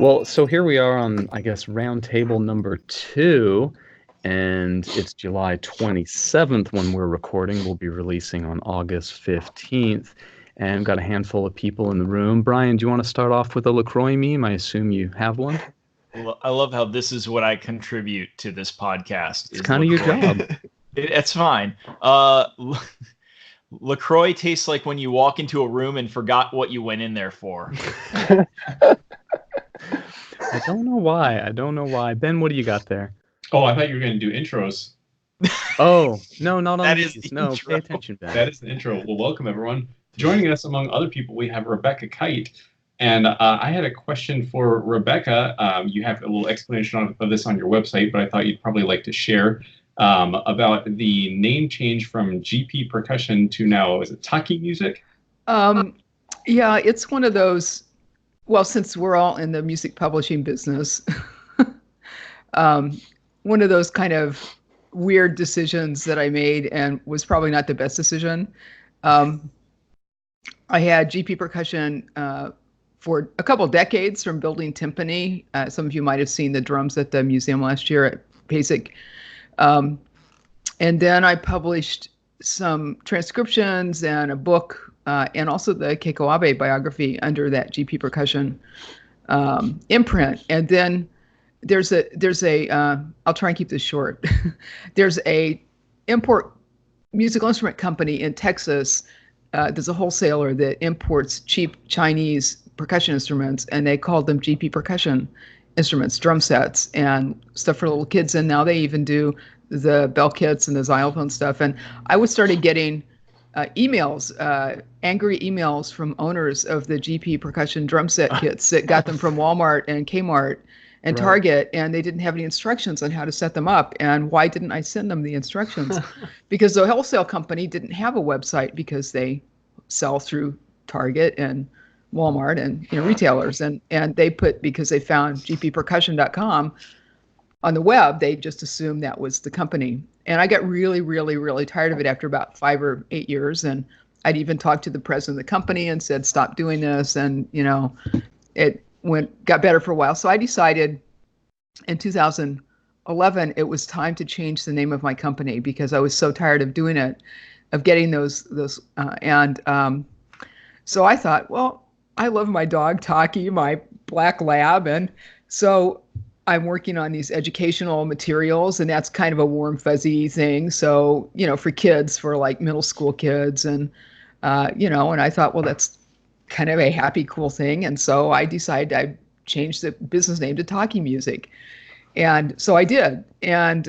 Well, so here we are on, I guess, roundtable number 2, and it's July 27th when we're recording. We'll be releasing on August 15th, and we've got a handful of people in the room. Brian, do you want to start off with a LaCroix meme? I assume you have one. Well, I love how this is what I contribute to this podcast. It's kind of your job. It's fine. LaCroix tastes like when you walk into a room and forgot what you went in there for. I don't know why. Ben, what do you got there? Oh, I thought you were going to do intros. Oh, no, not on That these. is the No, intro. pay attention, Ben. That is the intro. Well, welcome, everyone. Joining us, among other people, we have Rebecca Kite. And I had a question for Rebecca. You have a little explanation of this on your website, but I thought you'd probably like to share about the name change from GP Percussion to now, is it Taki Music? Yeah, it's one of those, well, since we're all in the music publishing business, one of those kind of weird decisions that I made and was probably not the best decision. I had GP Percussion for a couple decades from building timpani. Some of you might have seen the drums at the museum last year at Basic. And then I published some transcriptions and a book and also the Keiko Abe biography under that GP Percussion imprint. And then there's a I'll try and keep this short. There's a import musical instrument company in Texas. There's a wholesaler that imports cheap Chinese percussion instruments, and they called them GP Percussion instruments, drum sets and stuff for little kids. And now they even do the bell kits and the xylophone stuff. And I started getting emails, angry emails from owners of the GP Percussion drum set kits that got them from Walmart and Kmart and Target, and they didn't have any instructions on how to set them up. And why didn't I send them the instructions? Because the wholesale company didn't have a website because they sell through Target and Walmart and retailers. And they put, because they found gppercussion.com on the web, they just assumed that was the company. And I got really, really, really tired of it after about 5 or 8 years. And I'd even talked to the president of the company and said, stop doing this. And, it got better for a while. So I decided in 2011, it was time to change the name of my company because I was so tired of doing it, of getting those. So I thought, well, I love my dog, Taki, my black lab. And so I'm working on these educational materials, and that's kind of a warm, fuzzy thing. So, for kids, for like middle school kids. And, and I thought, well, that's kind of a happy, cool thing. And so I decided I'd change the business name to Taki Music. And so I did. And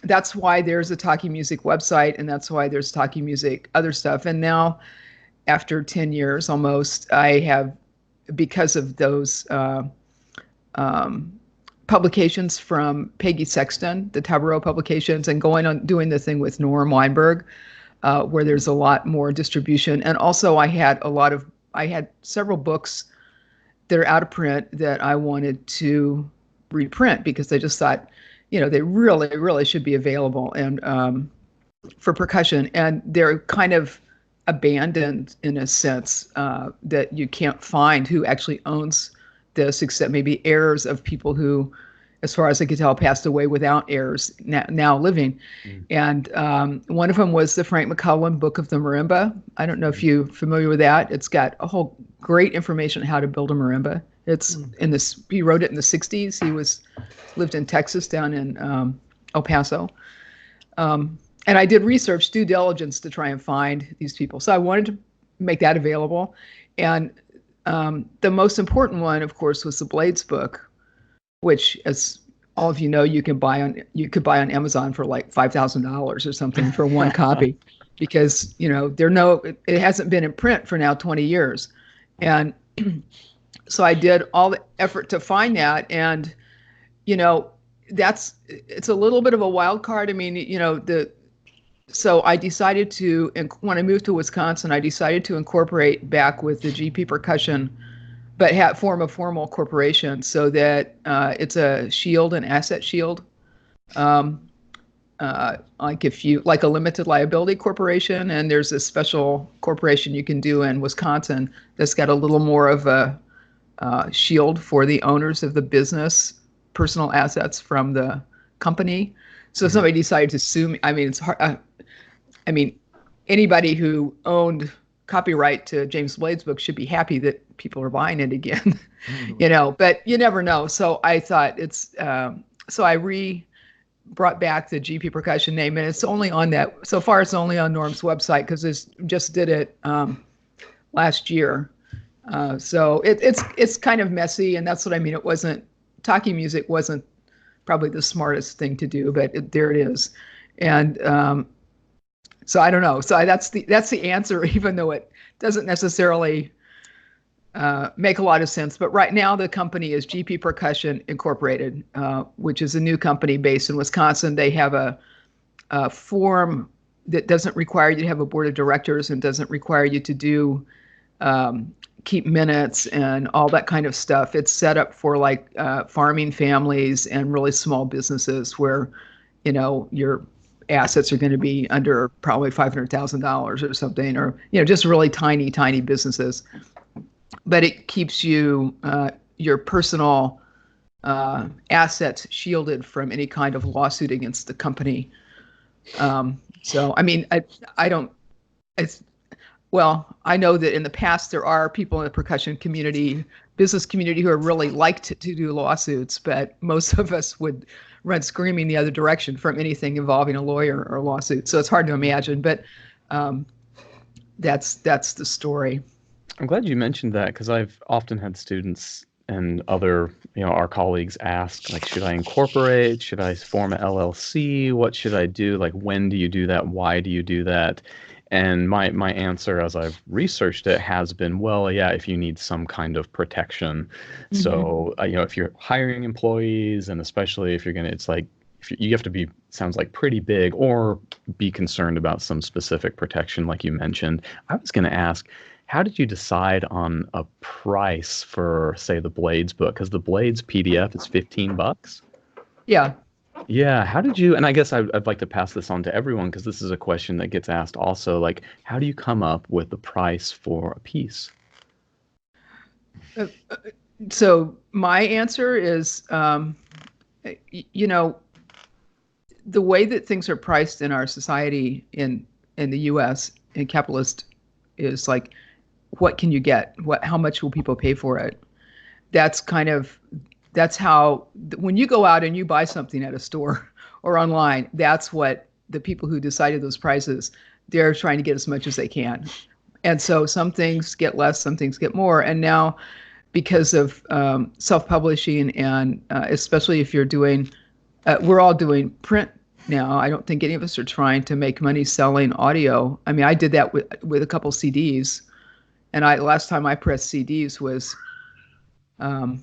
that's why there's a Taki Music website, and that's why there's Taki Music other stuff. And now, after 10 years almost, I have, because of those publications from Peggy Sexton, the Tabarot publications, and going on doing the thing with Norm Weinberg, where there's a lot more distribution. And also I had several books that are out of print that I wanted to reprint because I just thought, they really, really should be available and for percussion. And they're kind of abandoned in a sense that you can't find who actually owns this, except maybe heirs of people who, as far as I could tell, passed away without heirs now living. And one of them was the Frank McCullum Book of the Marimba. I don't know if you're familiar with that. It's got a whole great information on how to build a marimba. It's he wrote it in the 60s. He lived in Texas down in El Paso. And I did research, due diligence, to try and find these people. So I wanted to make that available. And the most important one, of course, was the Blades book, which, as all of you know, you could buy on Amazon for like $5,000 or something for one copy, because it hasn't been in print for now 20 years. And so I did all the effort to find that, and it's a little bit of a wild card. I mean, so I decided to, when I moved to Wisconsin, I decided to incorporate back with the GP Percussion, but form a formal corporation so that it's a shield, an asset shield. Like a limited liability corporation, and there's a special corporation you can do in Wisconsin that's got a little more of a shield for the owners of the business personal assets from the company. So if somebody decided to sue me, I mean, it's hard. I mean, anybody who owned copyright to James Blade's book should be happy that people are buying it again, but you never know. So I thought so I brought back the GP Percussion name, and it's only on that. So far, it's only on Norm's website because it just did it last year. So it's kind of messy, and that's what I mean. It wasn't, Taki music wasn't probably the smartest thing to do, but there it is. And so I don't know. So that's the answer, even though it doesn't necessarily make a lot of sense. But right now the company is GP Percussion Incorporated, which is a new company based in Wisconsin. They have a form that doesn't require you to have a board of directors and doesn't require you to do keep minutes and all that kind of stuff. It's set up for like farming families and really small businesses where, your assets are going to be under probably $500,000 or something, or, just really tiny businesses. But it keeps you, your personal assets shielded from any kind of lawsuit against the company. So, I mean, well, I know that in the past there are people in the percussion community, business community, who are really liked to do lawsuits, but most of us would run screaming the other direction from anything involving a lawyer or a lawsuit. So it's hard to imagine, but that's the story. I'm glad you mentioned that, because I've often had students and other, our colleagues ask, like, should I incorporate? Should I form an LLC? What should I do? Like, when do you do that? Why do you do that? And my answer, as I've researched it, has been, well, yeah, if you need some kind of protection. Mm-hmm. So, if you're hiring employees, and especially if you're going to, it's like, you have to be, sounds like pretty big, or be concerned about some specific protection, like you mentioned. I was going to ask, how did you decide on a price for, say, the Blades book? Because the Blades PDF is $15. Yeah. Yeah. How did you, and I guess I'd like to pass this on to everyone, because this is a question that gets asked also, like, how do you come up with the price for a piece? So my answer is, the way that things are priced in our society in the U.S. in capitalist is like, what can you get? How much will people pay for it? That's how, when you go out and you buy something at a store or online, that's what the people who decided those prices, they're trying to get as much as they can. And so some things get less, some things get more. And now, because of self-publishing, and especially if you're doing, we're all doing print now. I don't think any of us are trying to make money selling audio. I mean, I did that with a couple CDs. And last time I pressed CDs was, I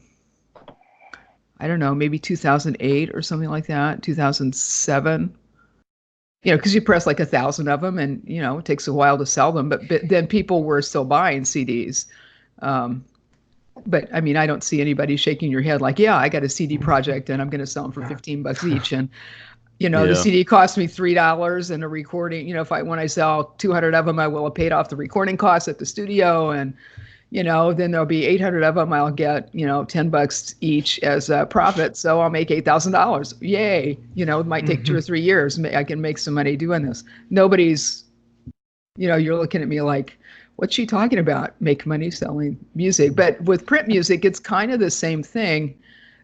don't know, maybe 2008 or something like that, 2007. Because you press like 1,000 of them, and it takes a while to sell them. But then people were still buying CDs. But I mean, I don't see anybody shaking your head like, yeah, I got a CD project and I'm going to sell them for $15 each. And the CD cost me $3, and a recording, when I sell 200 of them, I will have paid off the recording costs at the studio, and then there'll be 800 of them. I'll get $10 each as a profit, so I'll make $8,000. Yay! It might take 2 or 3 years. I can make some money doing this. Nobody's, you're looking at me like, what's she talking about? Make money selling music. But with print music, it's kind of the same thing.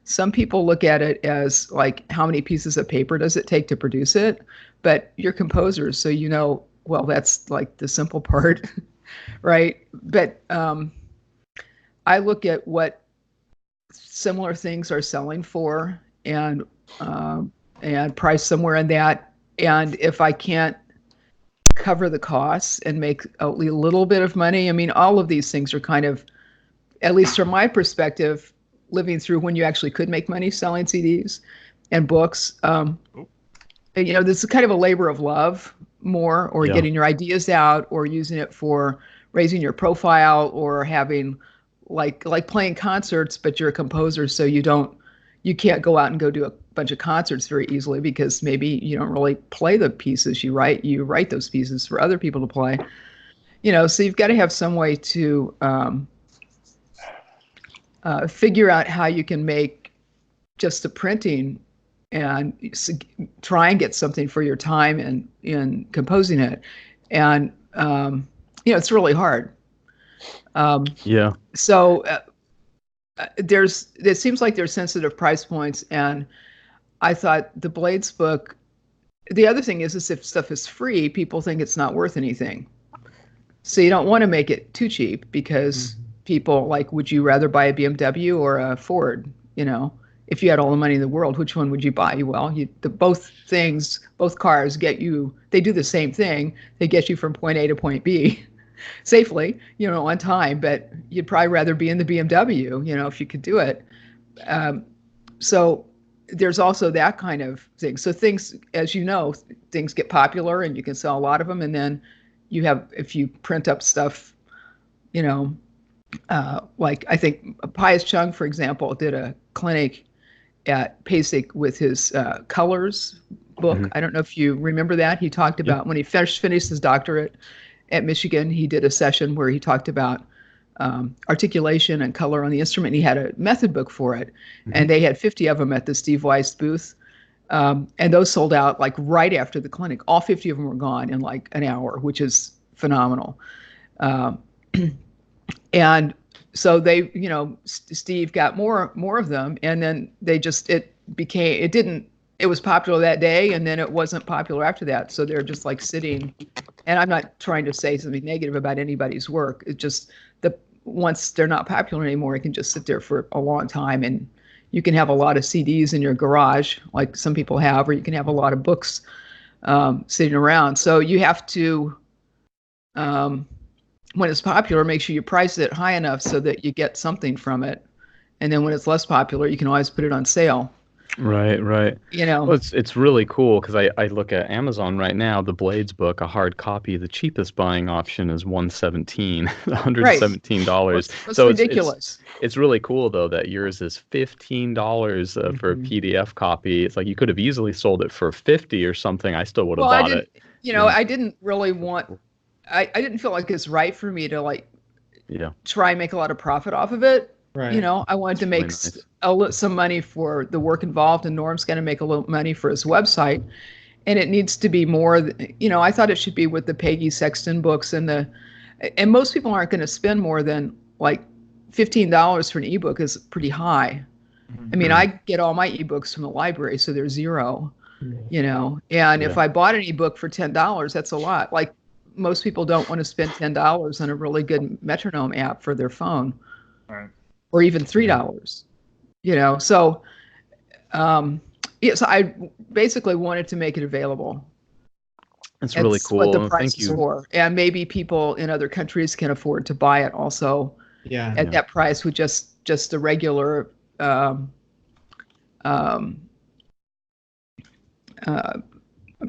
Some people look at it as like, how many pieces of paper does it take to produce it? But you're composers, so well, that's like the simple part, right? But I look at what similar things are selling for, and price somewhere in that. And if I can't cover the costs and make a little bit of money, I mean, all of these things are kind of, at least from my perspective, living through when you actually could make money selling CDs and books. This is kind of a labor of love more, or getting your ideas out, or using it for raising your profile, or having like playing concerts, but you're a composer, so you can't go out and go do a bunch of concerts very easily, because maybe you don't really play the pieces you write those pieces for other people to play. So you've got to have some way to figure out how you can make just the printing and try and get something for your time in composing it. And, it's really hard. Yeah. So it seems like there's sensitive price points. And I thought the Blades book, the other thing is if stuff is free, people think it's not worth anything. So you don't want to make it too cheap because people would you rather buy a BMW or a Ford? If you had all the money in the world, which one would you buy? Well, both cars they do the same thing. They get you from point A to point B safely, on time, but you'd probably rather be in the BMW, if you could do it. So there's also that kind of thing. So things, as things get popular and you can sell a lot of them. And then if you print up stuff, I think Pius Chung, for example, did a clinic at PASIC with his colors book. I don't know if you remember that. He talked about when he finished his doctorate at Michigan, he did a session where he talked about articulation and color on the instrument. He had a method book for it, and they had 50 of them at the Steve Weiss booth. And those sold out right after the clinic. All 50 of them were gone in an hour, which is phenomenal. And so they, Steve got more of them, and then it was popular that day, and then it wasn't popular after that. So they're just sitting, and I'm not trying to say something negative about anybody's work. It's just once they're not popular anymore, it can just sit there for a long time, and you can have a lot of CDs in your garage, like some people have, or you can have a lot of books sitting around. So you have to, when it's popular, make sure you price it high enough so that you get something from it. And then when it's less popular, you can always put it on sale. Right. Well, it's really cool because I look at Amazon right now, the Blades book, a hard copy, the cheapest buying option is $117. That's ridiculous. It's really cool though that yours is $15 for a PDF copy. It's you could have easily sold it for $50 or something. I still would have bought it. I didn't really want. I didn't feel like it's right for me to try and make a lot of profit off of it. Right. I wanted to make some money for the work involved, and Norm's going to make a little money for his website. And it needs to be more, I thought it should be with the Peggy Sexton books and most people aren't going to spend more than $15 for an ebook is pretty high. I mean, I get all my ebooks from the library, so they're zero, and if I bought an ebook for $10, that's a lot. Most people don't want to spend $10 on a really good metronome app for their phone. Right. Or even $3, So, so I basically wanted to make it available. That's really cool. What the price Thank is you. for, and maybe people in other countries can afford to buy it also. At that price with just the regular. I'm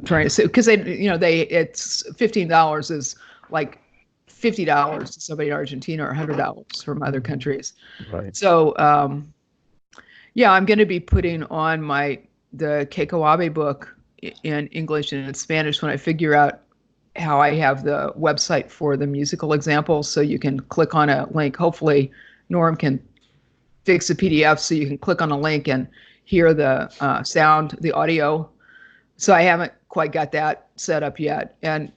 trying to say because it's $15 is $50 to somebody in Argentina or $100 from other countries. Right. So, I'm going to be putting on the Keiko Abe book in English and in Spanish when I figure out how I have the website for the musical examples. So you can click on a link. Hopefully, Norm can fix a PDF so you can click on a link and hear the sound, the audio. So I haven't quite got that set up yet. And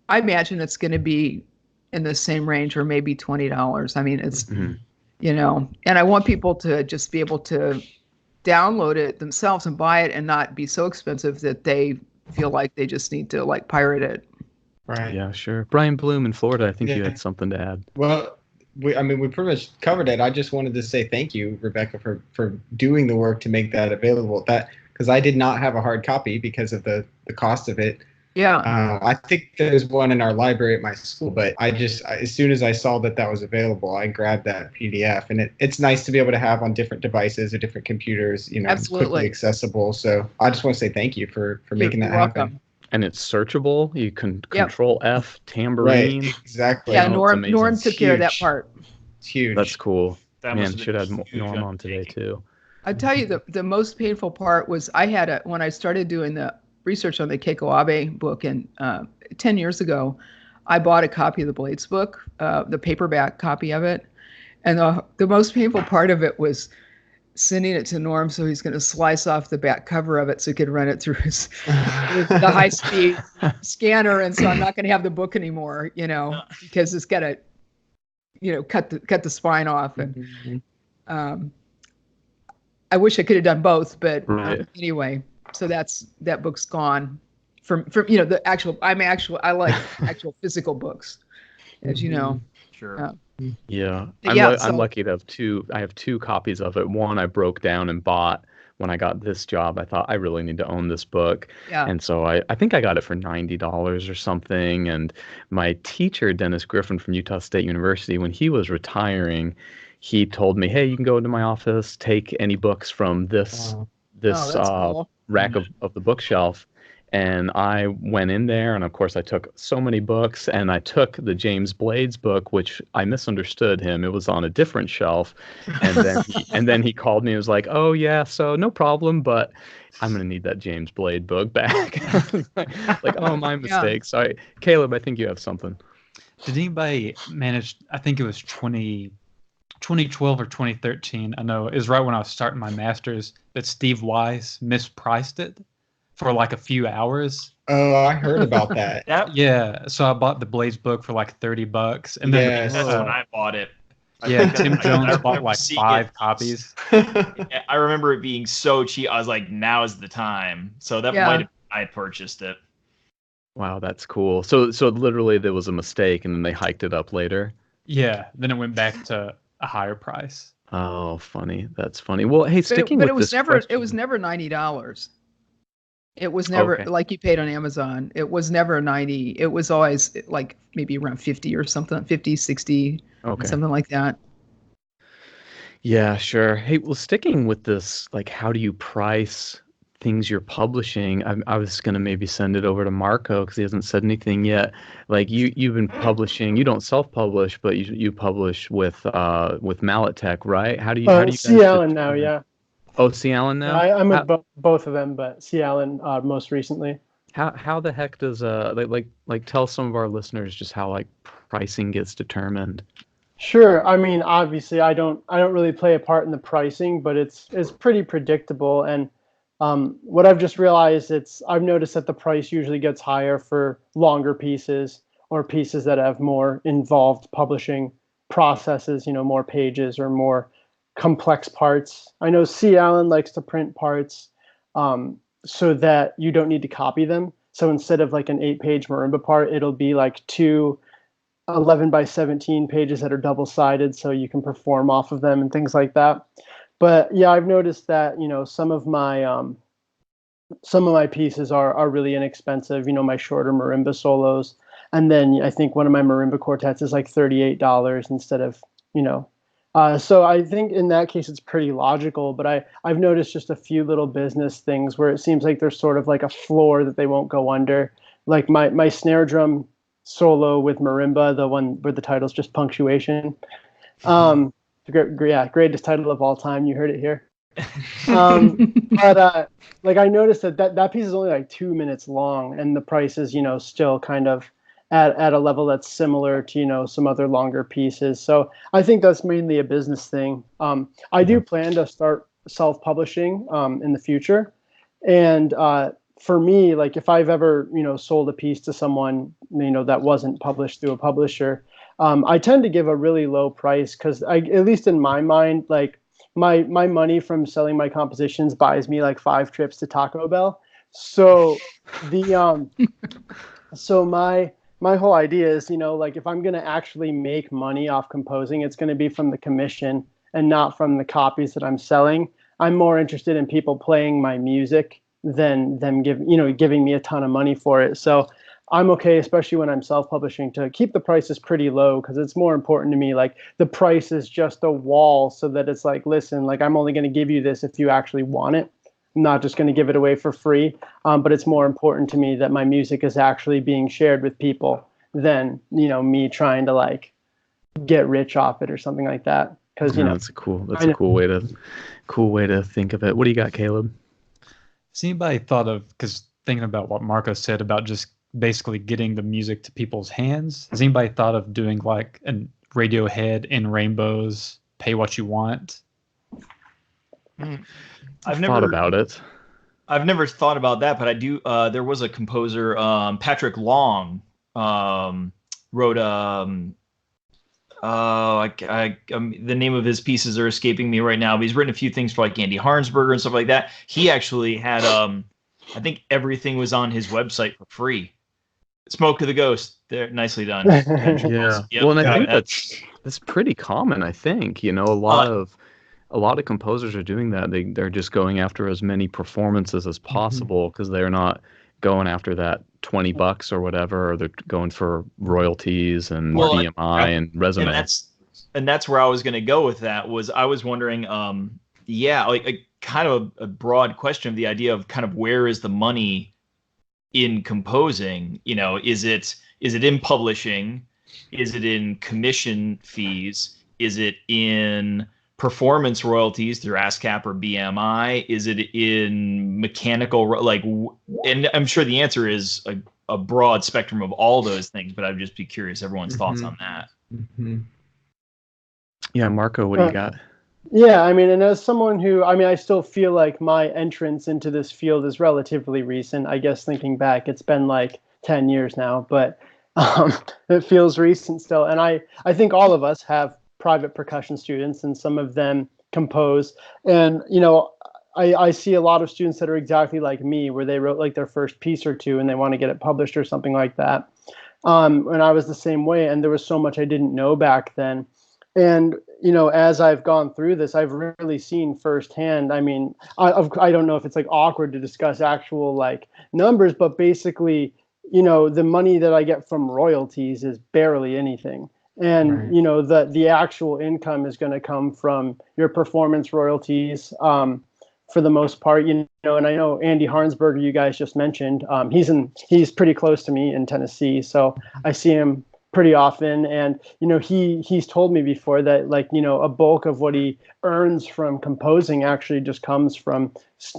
I imagine it's going to be in the same range or maybe $20. I mean, it's, and I want people to just be able to download it themselves and buy it and not be so expensive that they feel like they just need to pirate it. Right. Yeah, sure. Brian Blume in Florida, I think you had something to add. Well, we pretty much covered it. I just wanted to say thank you, Rebecca, for doing the work to make that available. Because I did not have a hard copy because of the cost of it. Yeah. I think there's one in our library at my school, but as soon as I saw that was available, I grabbed that PDF, and it's nice to be able to have on different devices or different computers, it's quickly accessible. So I just want to say thank you for making that happen. And it's searchable. You can Control F, tambourine. Right, exactly. Yeah, Norm took care of that part. It's huge. That's cool. That should have Norm on today too. I tell you, the most painful part was when I started doing the research on the Keiko Abe book, and 10 years ago, I bought a copy of the Blades book, the paperback copy of it, And the most painful part of it was sending it to Norm, so he's going to slice off the back cover of it so he could run it through the high-speed scanner, and so I'm not going to have the book anymore, because it's got to, cut the spine off. And I wish I could have done both, but anyway, so that book's gone. From the actual, I like actual physical books, as you know. Sure. Yeah, I'm lucky to have two. I have two copies of it. One I broke down and bought when I got this job. I thought I really need to own this book. Yeah. And so I think I got it for $90 or something. And my teacher, Dennis Griffin from Utah State University, when he was retiring, he told me, hey, you can go into my office, take any books from this cool. rack of the bookshelf. And I went in there, and of course I took so many books, and I took the James Blades book, which I misunderstood him. It was on a different shelf. And then he called me and was like, oh yeah, so no problem, but I'm going to need that James Blade book back. like, oh, my mistake. Yeah. Sorry. Caleb, I think you have something. Did anybody manage, I think it was 2012 or 2013, I know, is right when I was starting my master's, that Steve Weiss mispriced it for like a few hours. Oh, I heard about that. Yeah, so I bought the Blades book for like $30, and then that's when I bought it. Yeah, Tim Jones bought like 5 copies. I remember it being so cheap. I was like, now is the time. So that might have I purchased it. Wow, that's cool. So literally there was a mistake, and then they hiked it up later. Yeah, then it went back to a higher price. Oh, funny. That's funny. Well, hey, but it was never $90. It was never like you paid on Amazon. It was never 90. It was always like maybe around 50 or something, 50, 60, something like that. Yeah, sure. Hey, well, sticking with this, like, how do you price things you're publishing? I was going to maybe send it over to Marco because he hasn't said anything yet. Like, you've been publishing. You don't self-publish, but you publish with Mallet Tech, right? How do you? How do you? C. Allen now, yeah. Oh, C. Allen now. I'm with both of them, but C. Allen most recently. How the heck does like tell some of our listeners just how like pricing gets determined? Sure. I mean, obviously, I don't really play a part in the pricing, but it's pretty predictable. And what I've just realized, I've noticed that the price usually gets higher for longer pieces or pieces that have more involved publishing processes. More pages or more complex parts. I know C. Allen likes to print parts so that you don't need to copy them. So instead of like an 8-page marimba part, it'll be like 2 11 by 17 pages that are double-sided, so you can perform off of them and things like that. But yeah, I've noticed that some of my pieces are really inexpensive. My shorter marimba solos, and then I think one of my marimba quartets is like $38 instead of So I think in that case it's pretty logical. But I've noticed just a few little business things where it seems like there's sort of like a floor that they won't go under. Like my snare drum solo with marimba, the one where the title's just punctuation. Greatest title of all time. You heard it here. But like I noticed that piece is only like 2 minutes long, and the price is still kind of at a level that's similar to some other longer pieces. So I think that's mainly a business thing. I do plan to start self-publishing in the future, and for me, like if I've ever sold a piece to someone that wasn't published through a publisher, I tend to give a really low price because at least in my mind, like my money from selling my compositions buys me like 5 trips to Taco Bell. So my whole idea is, like if I'm going to actually make money off composing, it's going to be from the commission and not from the copies that I'm selling. I'm more interested in people playing my music than them giving me a ton of money for it. So I'm okay, especially when I'm self-publishing, to keep the prices pretty low because it's more important to me. Like the price is just a wall so that it's like, listen, like I'm only going to give you this if you actually want it. I'm not just going to give it away for free. But it's more important to me that my music is actually being shared with people than, me trying to like get rich off it or something like that. Because, that's a cool way to think of it. What do you got, Caleb? Has anybody thought of, because thinking about what Marco said about just basically getting the music to people's hands, has anybody thought of doing like an Radiohead, In Rainbows, Pay What You Want. I've never thought about it. I've never thought about that, but I do. There was a composer, Patrick Long, wrote the name of his pieces are escaping me right now, but he's written a few things for like Andy Harnsberger and stuff like that. He actually had, I think everything was on his website for free. Smoke of the Ghost, there, nicely done. Yeah. Yep. Well, and I think that's pretty common. I think, a lot of composers are doing that. They're just going after as many performances as possible because they're not going after that $20 or whatever, or they're going for royalties and BMI and resume. And that's where I was going to go with that. Was I was wondering, like kind of a broad question of the idea of kind of where is the money in composing? Is it in publishing? Is it in commission fees? Is it in performance royalties through ASCAP or BMI? Is it in mechanical, and I'm sure the answer is a broad spectrum of all those things, but I'd just be curious everyone's thoughts on that. Yeah, Marco, what do you got? Yeah, and as someone who, I still feel like my entrance into this field is relatively recent. I guess thinking back, it's been like 10 years now, but it feels recent still. And I think all of us have private percussion students, and some of them compose. And, I see a lot of students that are exactly like me, where they wrote like their first piece or two and they want to get it published or something like that. And I was the same way. And there was so much I didn't know back then. And, as I've gone through this, I've really seen firsthand. I don't know if it's like awkward to discuss actual like numbers, but basically, the money that I get from royalties is barely anything. And, the actual income is going to come from your performance royalties for the most part, and I know Andy Harnsberger, you guys just mentioned, he's pretty close to me in Tennessee. So I see him pretty often. And, he's told me before that a bulk of what he earns from composing actually just comes from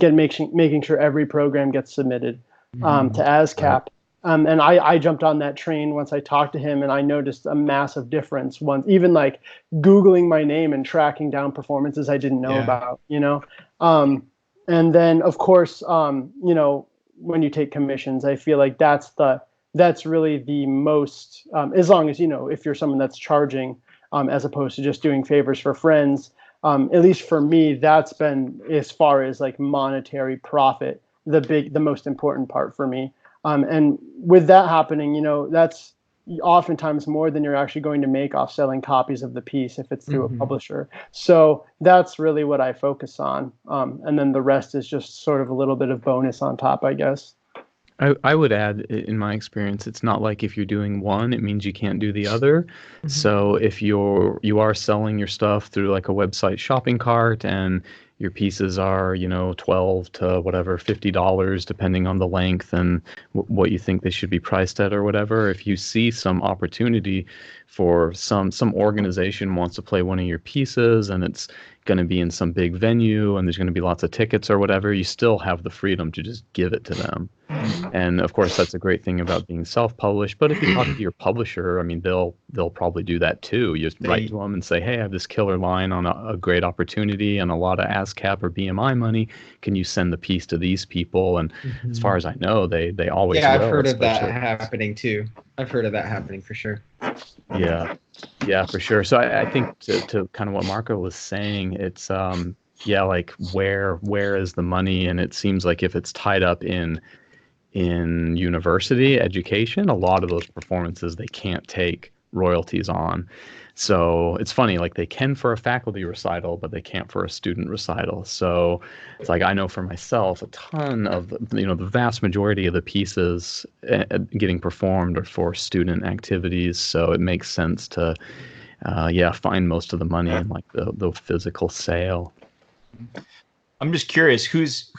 making sure every program gets submitted to ASCAP. And I jumped on that train once I talked to him, and I noticed a massive difference once, even like Googling my name and tracking down performances I didn't know about, and then of course, when you take commissions, I feel like that's really the most, as long as, if you're someone that's charging, as opposed to just doing favors for friends, at least for me, that's been, as far as like monetary profit, the most important part for me. And with that happening, that's oftentimes more than you're actually going to make off selling copies of the piece if it's through a publisher. So that's really what I focus on. And then the rest is just sort of a little bit of bonus on top, I guess. I would add, in my experience, it's not like if you're doing one, it means you can't do the other. So if you are selling your stuff through like a website shopping cart and your pieces are, $12 to whatever, $50, depending on the length and what you think they should be priced at or whatever. If you see some opportunity for some organization wants to play one of your pieces and it's going to be in some big venue and there's going to be lots of tickets or whatever, you still have the freedom to just give it to them. And of course, that's a great thing about being self-published. But if you talk to your publisher, they'll probably do that too. You just write to them and say, hey, I have this killer line on a great opportunity and a lot of ASCAP or BMI money. Can you send the piece to these people? And as far as I know, they always will. I've heard of that happening too. I've heard of that happening for sure. Yeah, for sure. So I think to kind of what Marco was saying, it's like where is the money? And it seems like if it's tied up in university education, a lot of those performances they can't take royalties on. So it's funny, like they can for a faculty recital, but they can't for a student recital. So it's like I know for myself, a ton of the vast majority of the pieces getting performed are for student activities. So it makes sense to find most of the money in like the physical sale. I'm just curious, who's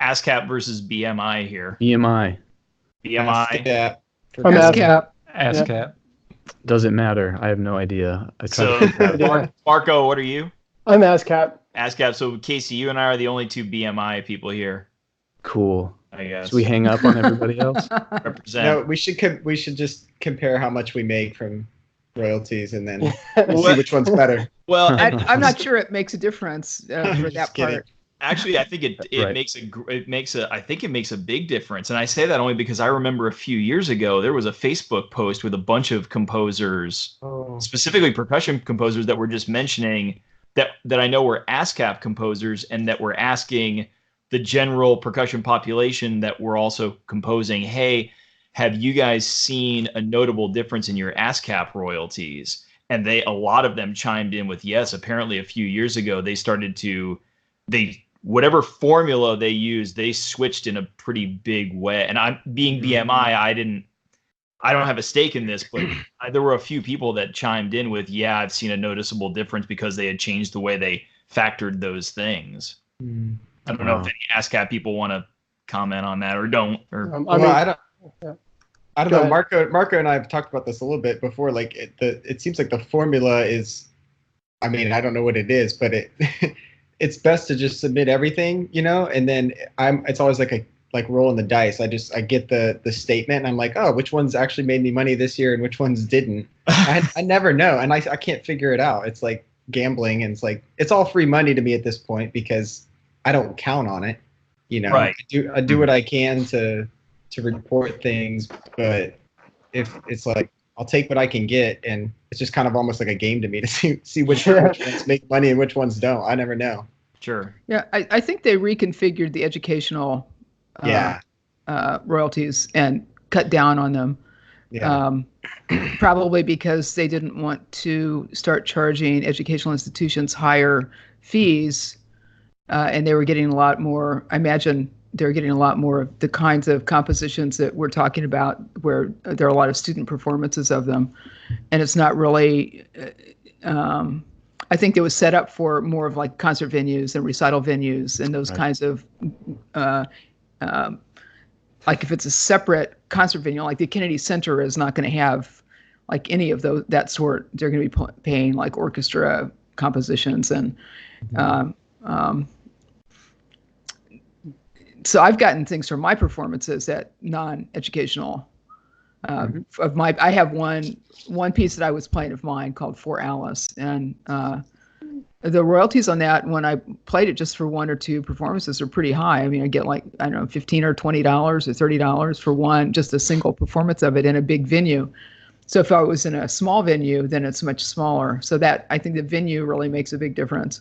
ASCAP versus BMI here? BMI. ASCAP. ASCAP. Does it matter? I have no idea. Marco, what are you? I'm ASCAP. ASCAP. So Casey, you and I are the only two BMI people here. Cool. I guess. Should we hang up on everybody else? Represent. No, we should just compare how much we make from royalties and then we'll see which one's better. Well, I'm not sure it makes a difference for that part. Actually, I think it makes a big difference, and I say that only because I remember a few years ago there was a Facebook post with a bunch of composers, specifically percussion composers, that were just mentioning that I know were ASCAP composers, and that were asking the general percussion population that were also composing, hey, have you guys seen a notable difference in your ASCAP royalties? And a lot of them chimed in with yes. Apparently, a few years ago they started to whatever formula they used, they switched in a pretty big way. And I'm being BMI, I don't have a stake in this, but there were a few people that chimed in with, yeah, I've seen a noticeable difference because they had changed the way they factored those things. I don't know if any ASCAP people want to comment on that or don't. Or I don't know. Marco and I have talked about this a little bit before. Like it seems like the formula is, I mean, I don't know what it is, but it's best to just submit everything, and then it's always like rolling the dice. I get the statement and I'm like, oh, which ones actually made me money this year and which ones didn't. I never know. And I can't figure it out. It's like gambling, and it's like, it's all free money to me at this point because I don't count on it. Right. I do what I can to report things, but if it's like, I'll take what I can get, and it's just kind of almost like a game to me to see which ones make money and which ones don't. I never know. Sure. Yeah, I think they reconfigured the educational royalties and cut down on them. Yeah. Probably because they didn't want to start charging educational institutions higher fees, and they were getting a lot more. I imagine they're getting a lot more of the kinds of compositions that we're talking about, where there are a lot of student performances of them, and it's not really. I think it was set up for more of like concert venues and recital venues and those kinds of, like if it's a separate concert venue, like the Kennedy Center is not going to have like any of that sort. They're going to be paying like orchestra compositions and. So I've gotten things from my performances at non-educational. I have one piece that I was playing of mine called For Alice, and the royalties on that, when I played it just for one or two performances, are pretty high. I mean, I get like, I don't know, $15 or $20 or $30 for just a single performance of it in a big venue. So if I was in a small venue, then it's much smaller. So that, I think the venue really makes a big difference.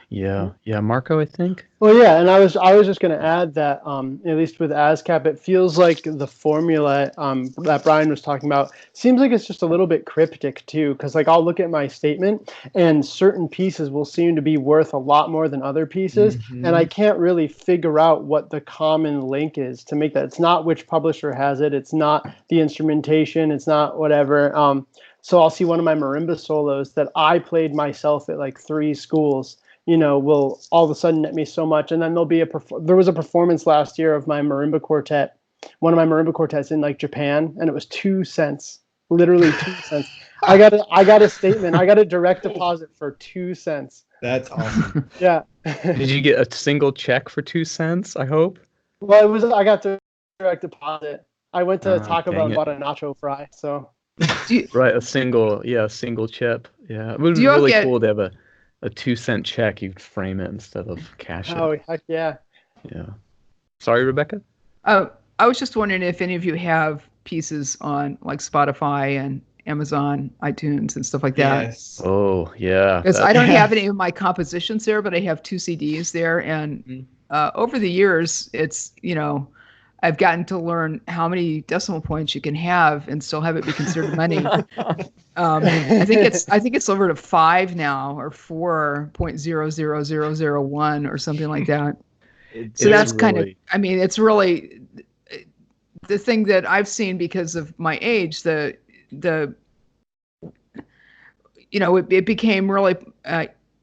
Yeah, Marco, I think. Well, yeah, and I was just going to add that at least with ASCAP, it feels like the formula that Brian was talking about seems like it's just a little bit cryptic too, because like I'll look at my statement and certain pieces will seem to be worth a lot more than other pieces, and I can't really figure out what the common link is to make that. It's not which publisher has it, it's not the instrumentation, it's not whatever. So I'll see one of my marimba solos that I played myself at like 3 schools. Will all of a sudden net me so much. And then there was a performance last year of my marimba quartet, one of my marimba quartets in like Japan, and it was 2 cents, literally 2 cents. I got a statement. I got a direct deposit for 2 cents. That's awesome. Yeah. Did you get a single check for 2 cents? I hope. Well, I got the direct deposit. I went to Taco Bell and bought a nacho fry. So. Right, a single chip. Yeah, it would be really cool to have a 2 cent check. You'd frame it instead of cash it. Oh, heck yeah. Yeah. Sorry, Rebecca? I was just wondering if any of you have pieces on like Spotify and Amazon, iTunes and stuff like that. Yes. Oh, yeah. Because I don't have any of my compositions there, but I have 2 CDs there. And over the years, it's, I've gotten to learn how many decimal points you can have and still have it be considered money. I think it's over to 5 now, or 4.00001 or something like that. So that's kind of, I mean, it's really the thing that I've seen because of my age. It became really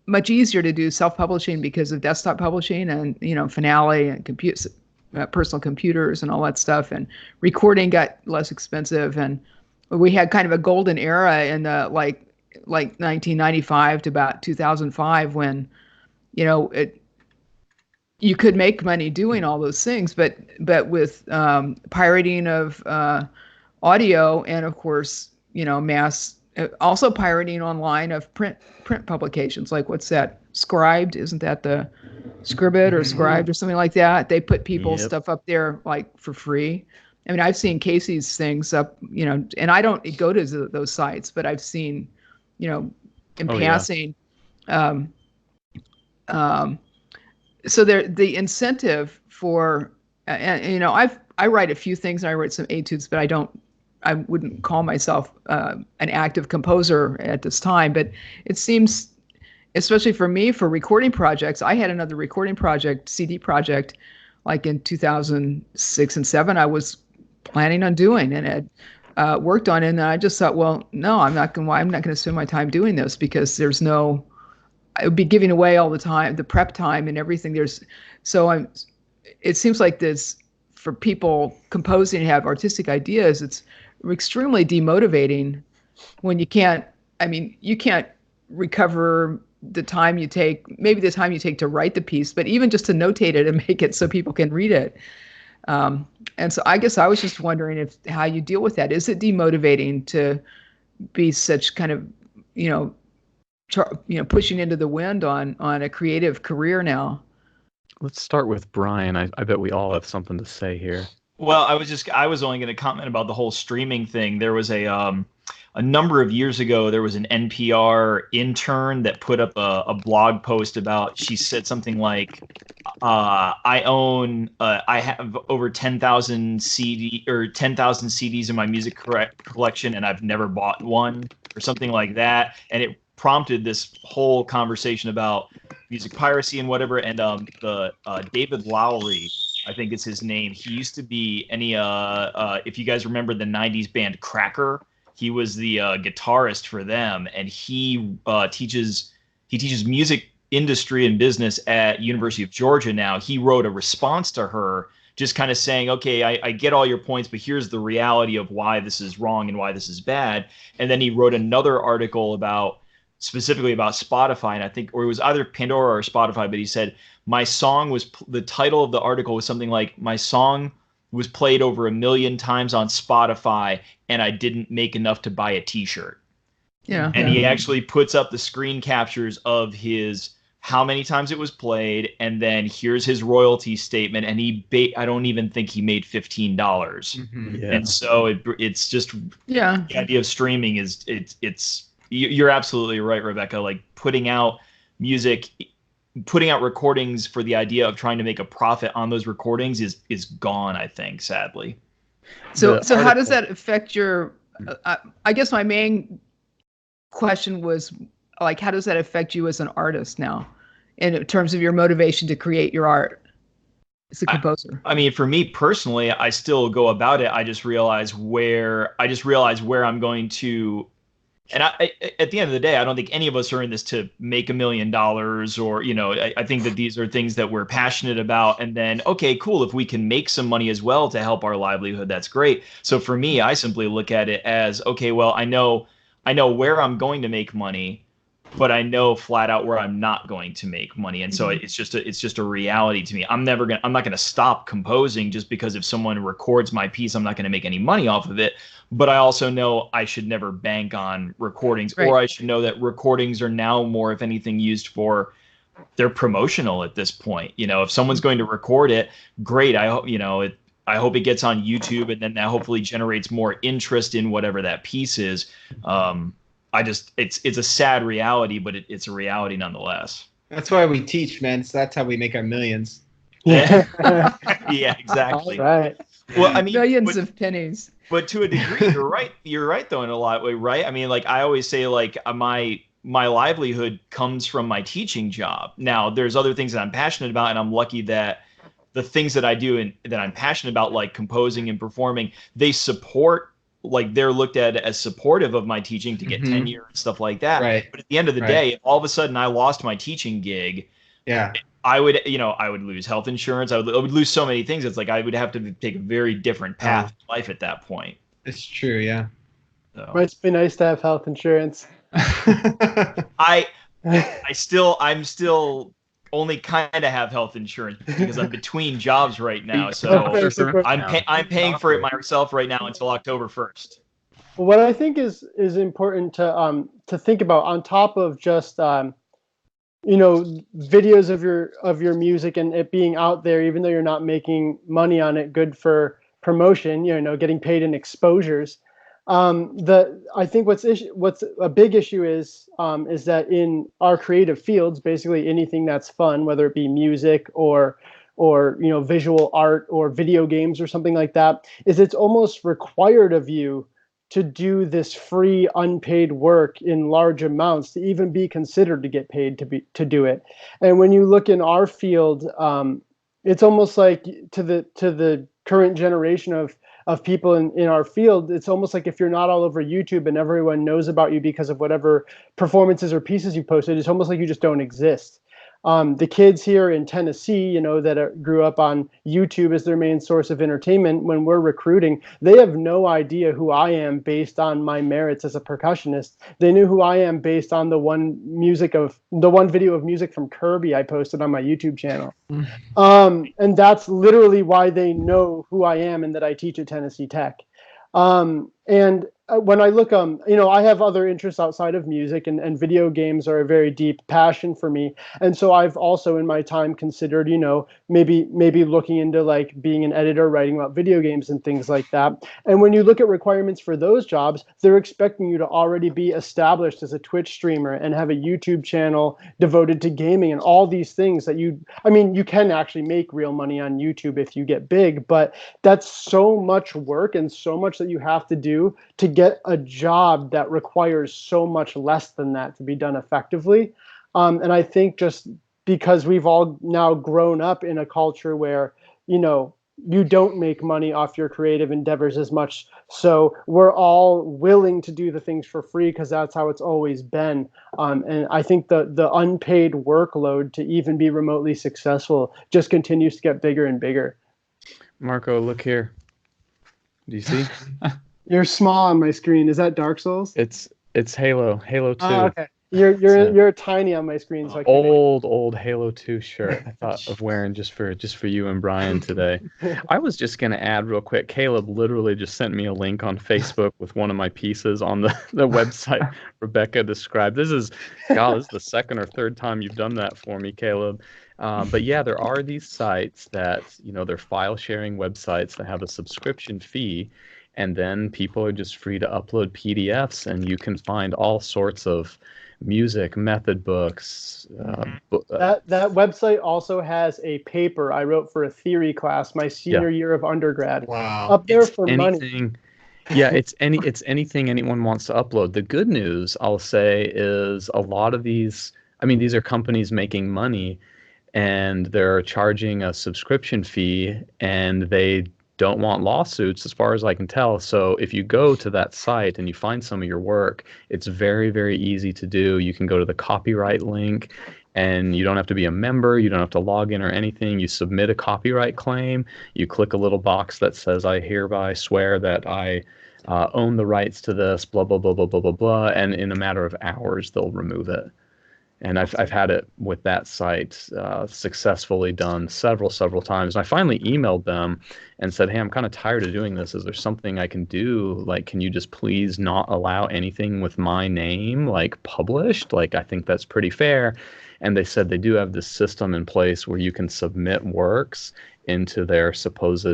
much easier to do self-publishing because of desktop publishing and Finale and personal computers and all that stuff, and recording got less expensive, and we had kind of a golden era in the like 1995 to about 2005 when you could make money doing all those things, but with pirating of audio and of course mass, also pirating online of print publications. Like, what's that? Scribed? Isn't that the Scribd or Scribed or something like that? They put people's stuff up there like for free. I mean, I've seen Casey's things up, and I don't go to those sites, but I've seen, in passing. Yeah. So the incentive for, I write a few things. I write some etudes, but I wouldn't call myself an active composer at this time. But it seems, especially for me, for recording projects, I had another recording project, CD project, like in 2006 and 7. I was planning on doing and had worked on it, and I just thought, well, no, I'm not going to spend my time doing this because I would be giving away all the time, the prep time and everything. It seems like this, for people composing and have artistic ideas, it's extremely demotivating when you can't recover the time you take, maybe the time you take to write the piece, but even just to notate it and make it so people can read it. And so I guess I was just wondering how you deal with that. Is it demotivating to be such kind of, pushing into the wind on a creative career now? Let's start with Brian. I bet we all have something to say here. Well, I was only going to comment about the whole streaming thing. There was a number of years ago, there was an NPR intern that put up a blog post about, she said something like, I have over 10,000 CDs in my music collection, and I've never bought one, or something like that. And it prompted this whole conversation about music piracy and whatever. And the David Lowery, I think is his name. He used to be if you guys remember the 90s band Cracker, he was the guitarist for them, and he teaches music industry and business at University of Georgia now. He wrote a response to her just kind of saying, okay, I get all your points, but here's the reality of why this is wrong and why this is bad. And then he wrote another article specifically about Spotify, and I think, or it was either Pandora or Spotify, but he said, the title of the article was something like, my song was played over 1 million times on Spotify, and I didn't make enough to buy a t-shirt. Yeah. And he actually puts up the screen captures of how many times it was played, and then here's his royalty statement, and I don't even think he made $15. Mm-hmm. Yeah. And so it's just, the idea of streaming is, you're absolutely right, Rebecca, like putting out recordings for the idea of trying to make a profit on those recordings is gone, I think, sadly. So how does that affect your, I guess my main question was, like, how does that affect you as an artist now in terms of your motivation to create your art as a composer? I mean, for me personally, I still go about it. I just realize where I'm going to, and at the end of the day, I don't think any of us are in this to make $1 million, or, I think that these are things that we're passionate about. And then, okay, cool. If we can make some money as well to help our livelihood, that's great. So for me, I simply look at it as, okay, well, I know where I'm going to make money, but I know flat out where I'm not going to make money. And so it's just a reality to me. I'm not going to stop composing just because if someone records my piece, I'm not going to make any money off of it. But I also know I should never bank on recordings, right. Or I should know that recordings are now more, if anything, used for, they're promotional at this point. If someone's going to record it, great. I hope it gets on YouTube, and then that hopefully generates more interest in whatever that piece is. It's a sad reality, but it's a reality nonetheless. That's why we teach, man. So that's how we make our millions. Yeah, yeah, exactly. All right. Well, I mean, millions of pennies. But to a degree, you're right. You're right, though, in a lot of ways, right? I mean, like I always say, like my livelihood comes from my teaching job. Now, there's other things that I'm passionate about, and I'm lucky that the things that I do and that I'm passionate about, like composing and performing, they support, like they're looked at as supportive of my teaching to get tenure and stuff like that. Right. But at the end of the day, all of a sudden I lost my teaching gig. Yeah. I would lose health insurance. I would lose so many things. It's like I would have to take a very different path in life at that point. It's true, yeah. So. Must be nice to have health insurance. I'm still only kind of have health insurance because I'm between jobs right now. So I'm paying for it myself right now until October 1st. What I think is important to think about on top of just videos of your music and it being out there, even though you're not making money on it, good for promotion, getting paid in exposures. I think what's a big issue is that in our creative fields, basically anything that's fun, whether it be music or visual art or video games or something like that, is it's almost required of you to do this free unpaid work in large amounts to even be considered to get paid to do it. And when you look in our field, it's almost like to the current generation of people in our field, it's almost like if you're not all over YouTube and everyone knows about you because of whatever performances or pieces you posted, it's almost like you just don't exist. The kids here in Tennessee, that grew up on YouTube as their main source of entertainment, when we're recruiting, they have no idea who I am based on my merits as a percussionist. They knew who I am based on the one video of music from Kirby I posted on my YouTube channel. And that's literally why they know who I am and that I teach at Tennessee Tech. And when I look, I have other interests outside of music, and video games are a very deep passion for me. And so I've also in my time considered, maybe looking into like being an editor, writing about video games and things like that. And when you look at requirements for those jobs, they're expecting you to already be established as a Twitch streamer and have a YouTube channel devoted to gaming and all these things that you can actually make real money on YouTube if you get big, but that's so much work and so much that you have to do to get a job that requires so much less than that to be done effectively. And I think just because we've all now grown up in a culture where, you don't make money off your creative endeavors as much. So we're all willing to do the things for free because that's how it's always been. And I think the unpaid workload to even be remotely successful just continues to get bigger and bigger. Marco, look here. Do you see? You're small on my screen. Is that Dark Souls? It's Halo 2. Oh, okay. You're tiny on my screen. So old Halo 2 shirt I thought of wearing just for you and Brian today. I was just going to add real quick, Caleb literally just sent me a link on Facebook with one of my pieces on the website Rebecca described. This is the second or third time you've done that for me, Caleb. But yeah, there are these sites that, they're file sharing websites that have a subscription fee, and then people are just free to upload PDFs, and you can find all sorts of music, method books. That website also has a paper I wrote for a theory class my senior year of undergrad. Wow. Up there for money. Yeah, it's anything anyone wants to upload. The good news, I'll say, is a lot of these are companies making money, and they're charging a subscription fee, and they don't want lawsuits as far as I can tell. So if you go to that site and you find some of your work, it's very, very easy to do. You can go to the copyright link, and you don't have to be a member. You don't have to log in or anything. You submit a copyright claim. You click a little box that says, I hereby swear that I own the rights to this, blah, blah, blah, blah, blah, blah, blah. And in a matter of hours, they'll remove it. And I've had it with that site successfully done several times. And I finally emailed them and said, hey, I'm kind of tired of doing this. Is there something I can do? Like, can you just please not allow anything with my name, like, published? Like, I think that's pretty fair. And they said they do have this system in place where you can submit works into their supposed,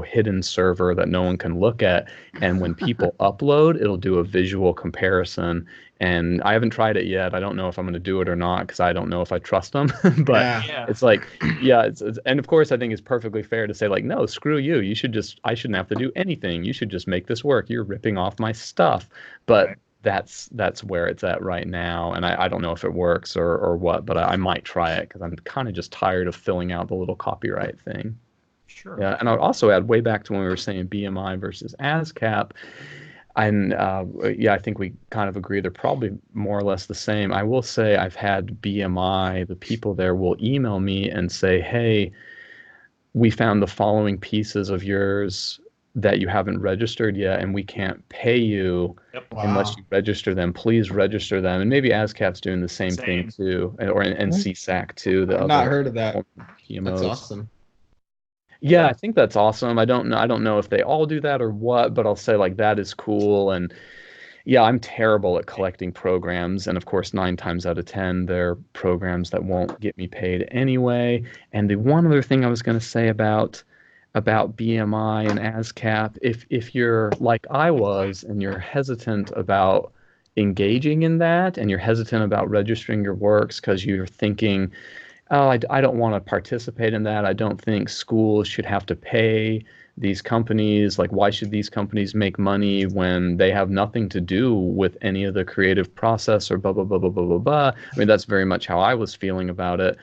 hidden server that no one can look at. And when people upload, it'll do a visual comparison. And I haven't tried it yet. I don't know if I'm going to do it or not because I don't know if I trust them. But it's like, it's and of course I think it's perfectly fair to say, like, no, screw you. I shouldn't have to do anything. You should just make this work. You're ripping off my stuff. But that's where it's at right now. And I don't know if it works or what, but I might try it because I'm kind of just tired of filling out the little copyright thing. Sure. Yeah, and I'll also add way back to when we were saying BMI versus ASCAP. And I think we kind of agree they're probably more or less the same. I will say I've had BMI, the people there will email me and say, hey, we found the following pieces of yours that you haven't registered yet, and we can't pay you unless you register them. Please register them. And maybe ASCAP's doing the same thing too, and CSAC too. I've not heard of that. PMOs. That's awesome. Yeah, I think that's awesome. I don't know if they all do that or what, but I'll say like that is cool. And yeah, I'm terrible at collecting programs, and of course, 9 times out of 10, they're programs that won't get me paid anyway. And the one other thing I was going to say about BMI and ASCAP, if you're like I was and you're hesitant about engaging in that, and you're hesitant about registering your works because you're thinking, oh, I don't want to participate in that. I don't think schools should have to pay these companies. Like, why should these companies make money when they have nothing to do with any of the creative process or blah, blah, blah, blah, blah, blah, blah. I mean, that's very much how I was feeling about it.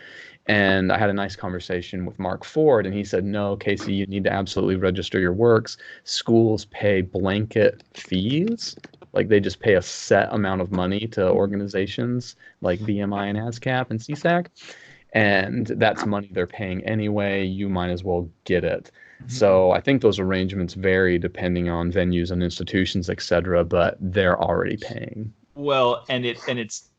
And I had a nice conversation with Mark Ford, and he said, no, Casey, you need to absolutely register your works. Schools pay blanket fees. Like, they just pay a set amount of money to organizations like BMI and ASCAP and CSAC. And that's money they're paying anyway. You might as well get it. So I think those arrangements vary depending on venues and institutions, et cetera, but they're already paying. Well, and it's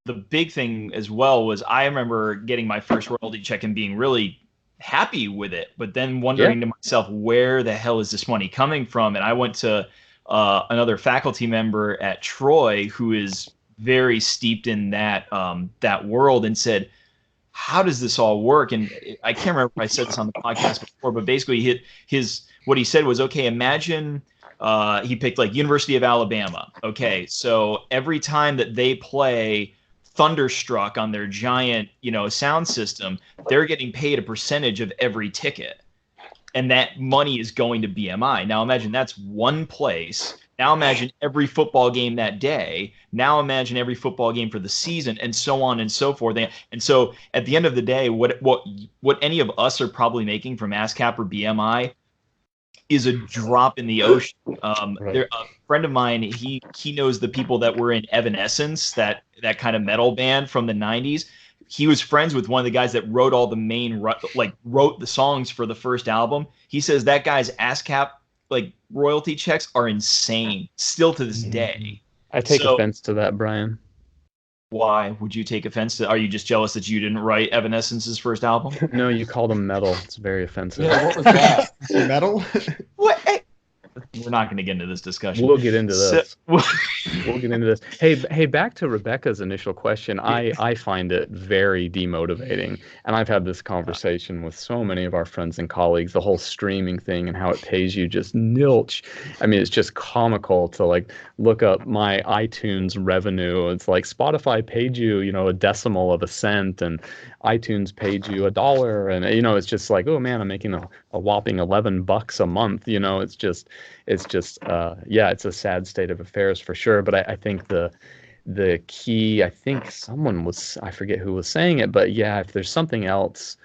the big thing as well was I remember getting my first royalty check and being really happy with it, but then wondering to myself, where the hell is this money coming from? And I went to another faculty member at Troy who is very steeped in that that world and said, how does this all work? And I can't remember if I said this on the podcast before, but basically what he said was, okay, imagine he picked like University of Alabama. Okay, so every time that they play Thunderstruck on their giant, sound system, they're getting paid a percentage of every ticket. And that money is going to BMI. Now imagine that's one place. Now imagine every football game that day. Now imagine every football game for the season, and so on and so forth. And so at the end of the day, what any of us are probably making from ASCAP or BMI is a drop in the ocean. Right. A friend of mine, he knows the people that were in Evanescence, that kind of metal band from the 90s. He was friends with one of the guys that wrote all the wrote the songs for the first album. He says that guy's ASCAP royalty checks are insane still to this day. I take offense to that, Brian. Why would you take offense to? Are you just jealous that you didn't write Evanescence's first album? No, you called them metal. It's very offensive. Yeah, what was that? Metal? What? Hey, we're not going to get into this discussion. We'll get into this. We'll get into this. Hey, back to Rebecca's initial question. I find it very demotivating, and I've had this conversation with so many of our friends and colleagues. The whole streaming thing and how it pays you just nilch. I mean, it's just comical to look up my iTunes revenue. It's like Spotify paid you, a decimal of a cent, and iTunes paid you $1, and it's just like, oh man, I'm making a whopping $11 a month. It's just it's a sad state of affairs for sure. But I think the key, I think I forget who was saying it, but yeah, if there's something else,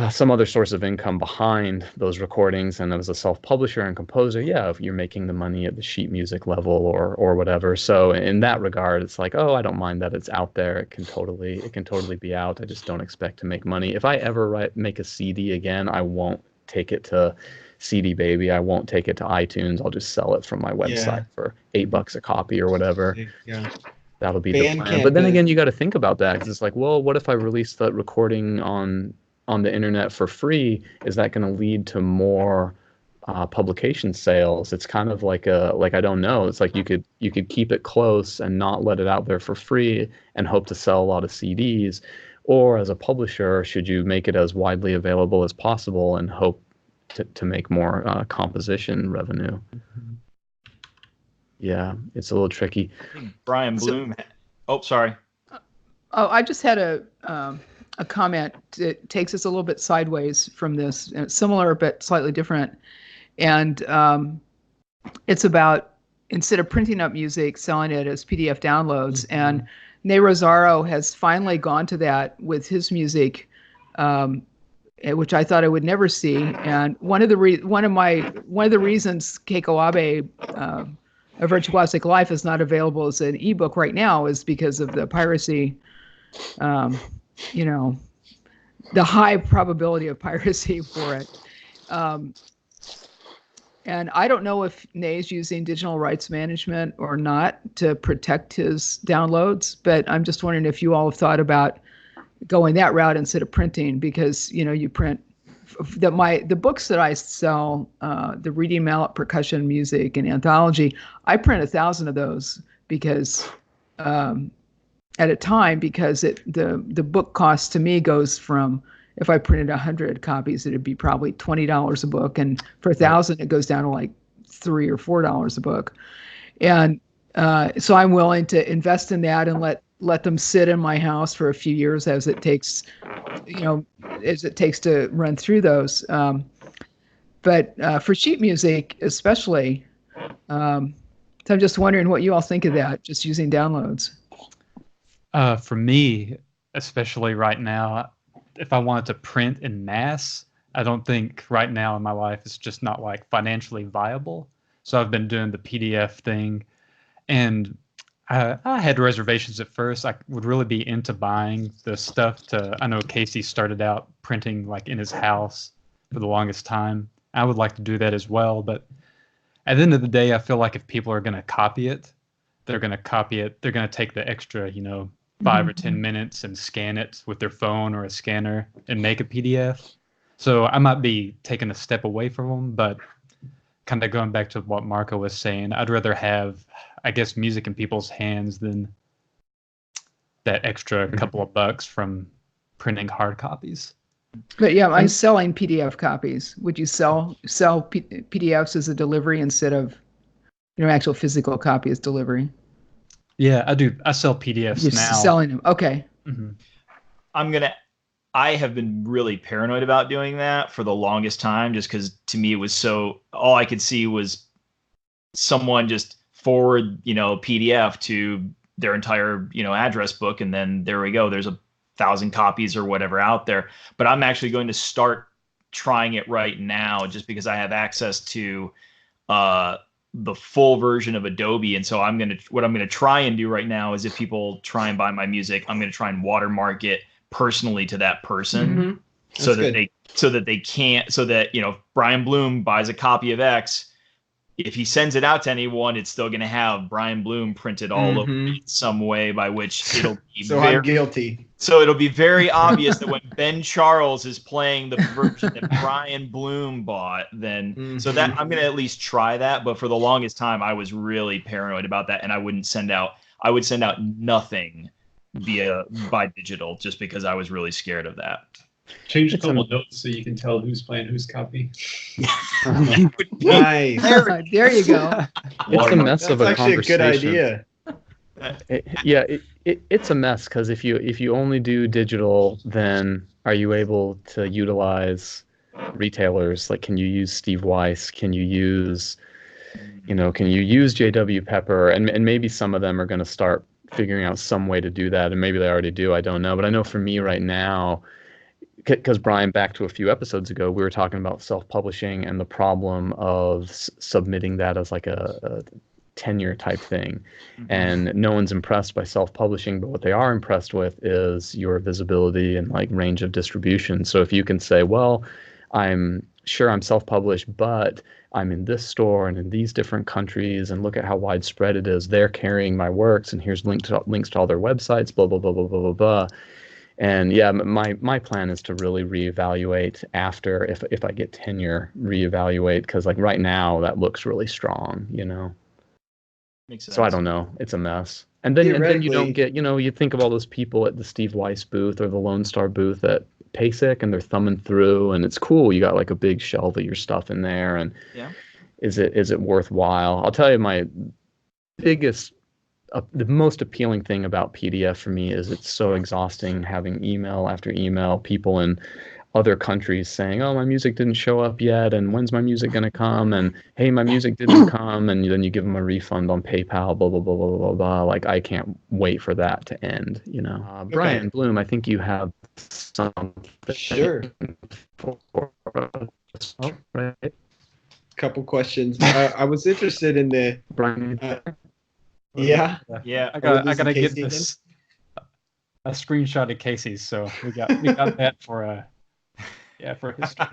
some other source of income behind those recordings, and as a self-publisher and composer, if you're making the money at the sheet music level or whatever. So in that regard, it's like, oh, I don't mind that it's out there. It can totally be out. I just don't expect to make money. If I ever make a CD again, I won't take it to CD Baby. I won't take it to iTunes. I'll just sell it from my website for $8 a copy or whatever. Yeah. That'll be the plan. But then again, you got to think about that, because it's like, well, what if I release that recording on the internet for free? Is that going to lead to more publication sales? It's kind of like I don't know. It's like you could keep it close and not let it out there for free and hope to sell a lot of CDs. Or as a publisher, should you make it as widely available as possible and hope to make more composition revenue? Mm-hmm. Yeah, it's a little tricky. Brian Blume. Sorry. Oh, I just had a comment that takes us a little bit sideways from this, similar but slightly different. And it's about, instead of printing up music, selling it as PDF downloads. Mm-hmm. And Ne Rosario has finally gone to that with his music, which I thought I would never see. And one of the reasons Keiko Abe, A Virtuosic Life, is not available as an ebook right now is because of the piracy. The high probability of piracy for it. And I don't know if Nay's using digital rights management or not to protect his downloads, but I'm just wondering if you all have thought about going that route instead of printing, because you print the books that I sell, the Reading Mallet, Percussion, Music, and Anthology, I print 1,000 of those because at a time, because the book cost to me goes from, if I printed 100 copies, it'd be probably $20 a book, and for 1,000 it goes down to like $3 or $4 a book, and so I'm willing to invest in that and let them sit in my house for a few years as it takes to run through those. But for sheet music, especially, so I'm just wondering what you all think of that, just using downloads. For me, especially right now, if I wanted to print in mass, I don't think right now in my life it's just not like financially viable. So I've been doing the PDF thing, and I had reservations at first. I would really be into buying the stuff I know Casey started out printing like in his house for the longest time. I would like to do that as well. But at the end of the day, I feel like if people are going to copy it, they're going to copy it. They're going to take the extra, 5 or 10 minutes and scan it with their phone or a scanner and make a PDF. So I might be taking a step away from them, but kind of going back to what Marco was saying, I'd rather have, I guess, music in people's hands than that extra couple of bucks from printing hard copies. But yeah, I'm selling PDF copies. Would you sell PDFs as a delivery instead of actual physical copy as delivery? Yeah, I do. I sell PDFs You're now. Selling them. Okay. Mm-hmm. I have been really paranoid about doing that for the longest time, just because to me it was all I could see was someone just forward, PDF to their entire, address book. And then there we go. There's 1,000 copies or whatever out there. But I'm actually going to start trying it right now just because I have access to the full version of Adobe. And so what I'm going to try and do right now is if people try and buy my music, I'm going to try and watermark it personally to that person so that Brian Blume buys a copy of X. If he sends it out to anyone, it's still going to have Brian Blume printed all over it in some way by which it'll be I'm guilty. So it'll be very obvious that when Ben Charles is playing the version that Brian Blume bought, then so that I'm going to at least try that. But for the longest time, I was really paranoid about that, and I would send out nothing by digital just because I was really scared of that. Change a couple notes so you can tell who's playing whose copy. Nice. There you go. It's a mess of a conversation. That's actually a good idea. It's a mess because if you only do digital, then are you able to utilize retailers? Like, can you use Steve Weiss? Can you use JW Pepper? And maybe some of them are going to start figuring out some way to do that, and maybe they already do. I don't know. But I know for me right now, because Brian, back to a few episodes ago, we were talking about self-publishing and the problem of submitting that as like a tenure type thing. And no one's impressed by self-publishing, but what they are impressed with is your visibility and like range of distribution. So if you can say, well, I'm sure I'm self-published, but I'm in this store and in these different countries, and look at how widespread it is. They're carrying my works, and here's links to all their websites, blah, blah, blah, blah, blah, blah, blah. And yeah, my plan is to really reevaluate after, if I get tenure, reevaluate, because like right now that looks really strong, Makes sense. So I don't know. It's a mess. And then you don't get, you think of all those people at the Steve Weiss booth or the Lone Star booth at PASIC, and they're thumbing through, and it's cool. You got like a big shelf of your stuff in there, and is it worthwhile? I'll tell you, my biggest, the most appealing thing about PDF for me is it's so exhausting having email after email, people in other countries saying, oh, my music didn't show up yet, and when's my music going to come, and hey, my music didn't come, and then you give them a refund on PayPal, blah, blah, blah, blah, blah, blah. Like, I can't wait for that to end, Brian Blume, I think you have something. Sure. Right? Couple questions. I was interested in the... Brian. Yeah. I gotta get this a screenshot of Casey's, so we got that for history.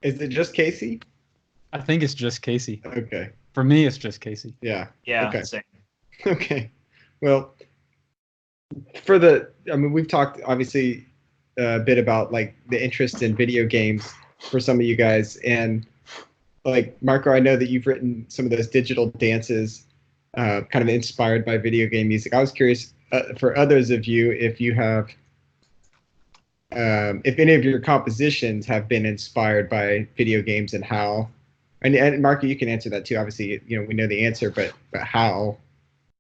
Is it just Casey? I think it's just Casey. Okay. For me, it's just Casey. Yeah. Yeah. Okay. Same. Okay. Well, we've talked, obviously, a bit about like the interest in video games for some of you guys. And like Marco, I know that you've written some of those digital dances kind of inspired by video game music. I was curious for others of you if you have, if any of your compositions have been inspired by video games and how. And Marco, you can answer that too. Obviously, you know, we know the answer, but how?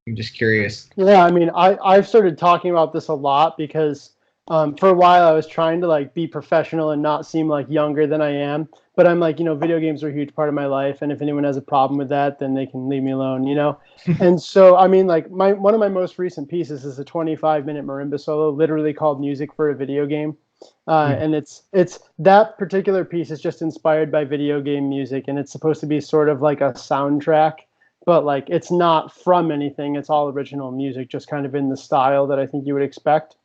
I'm just curious. Yeah, I mean, I've started talking about this a lot because for a while I was trying to like be professional and not seem like younger than I am. But I'm like, you know, video games are a huge part of my life, and if anyone has a problem with that, then they can leave me alone, you know. And so, I mean, like one of my most recent pieces is a 25-minute marimba solo, literally called "Music for a Video Game," and it's that particular piece is just inspired by video game music, and it's supposed to be sort of like a soundtrack, but like it's not from anything. It's all original music, just kind of in the style that I think you would expect.